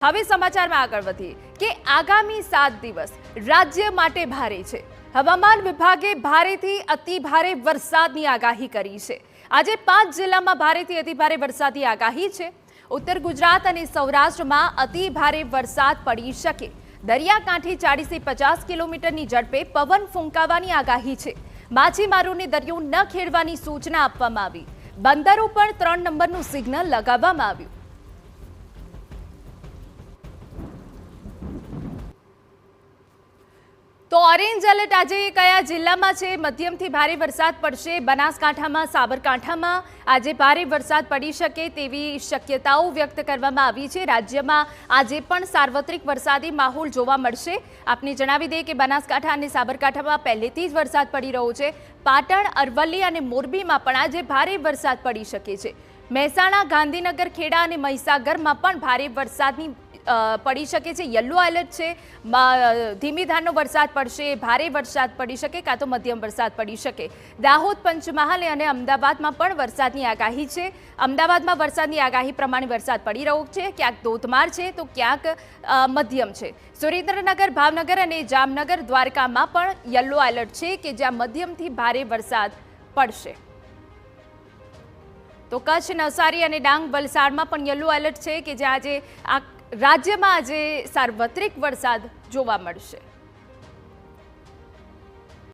હવે સમાચારમાં આગળ વધીએ કે આગામી 7 દિવસ રાજ્ય માટે ભારે છે। હવામાન વિભાગે ભારેથી અતિ ભારે વરસાદની આગાહી કરી છે। આજે 5 જિલ્લામાં ભારેથી અતિ ભારે વરસાદની આગાહી છે। ઉત્તર ગુજરાત અને સૌરાષ્ટ્રમાં અતિ ભારે વરસાદ પડી શકે। દરિયાકાંઠે 40 થી 50 કિલોમીટરની ઝડપે પવન ફૂંકાવાની આગાહી છે। માછીમારોને દરિયો ન ખેડવાની સૂચના આપવામાં આવી। બંદરો પર 3 નંબરનું સિગ્નલ લગાવવામાં આવ્યું। તો ઓરેન્જ એલર્ટ આજે કયા જિલ્લામાં છે? મધ્યમથી ભારે વરસાદ પડશે। બનાસકાંઠામાં, સાબરકાંઠામાં આજે ભારે વરસાદ પડી શકે તેવી શક્યતાઓ વ્યક્ત કરવામાં આવી છે। રાજ્યમાં આજે પણ સાર્વત્રિક વરસાદી માહોલ જોવા મળશે। આપને જણાવી દઈએ કે બનાસકાંઠા અને સાબરકાંઠામાં પહેલેથી જ વરસાદ પડી રહ્યો છે। પાટણ, અરવલ્લી અને મોરબીમાં પણ આજે ભારે વરસાદ પડી શકે છે। મહેસાણા, ગાંધીનગર, ખેડા અને મહીસાગરમાં પણ ભારે વરસાદની પડી શકે છે। યલો એલર્ટ છે। ધીમી ધારનો વરસાદ પડશે, ભારે વરસાદ પડી શકે કાં તો મધ્યમ વરસાદ પડી શકે। દાહોદ, પંચમહાલ અને અમદાવાદમાં પણ વરસાદની આગાહી છે। અમદાવાદમાં વરસાદની આગાહી પ્રમાણે વરસાદ પડી રહ્યો છે। ક્યાંક ધોધમાર છે તો ક્યાંક મધ્યમ છે। સુરેન્દ્રનગર, ભાવનગર અને જામનગર, દ્વારકામાં પણ યલો એલર્ટ છે કે જ્યાં મધ્યમથી ભારે વરસાદ પડશે। તો કચ્છ, નવસારી અને ડાંગ, વલસાડમાં પણ યલો એલર્ટ છે કે જ્યાં આજે રાજ્યમાં આજે સાર્વત્રિક વરસાદ જોવા મળશે।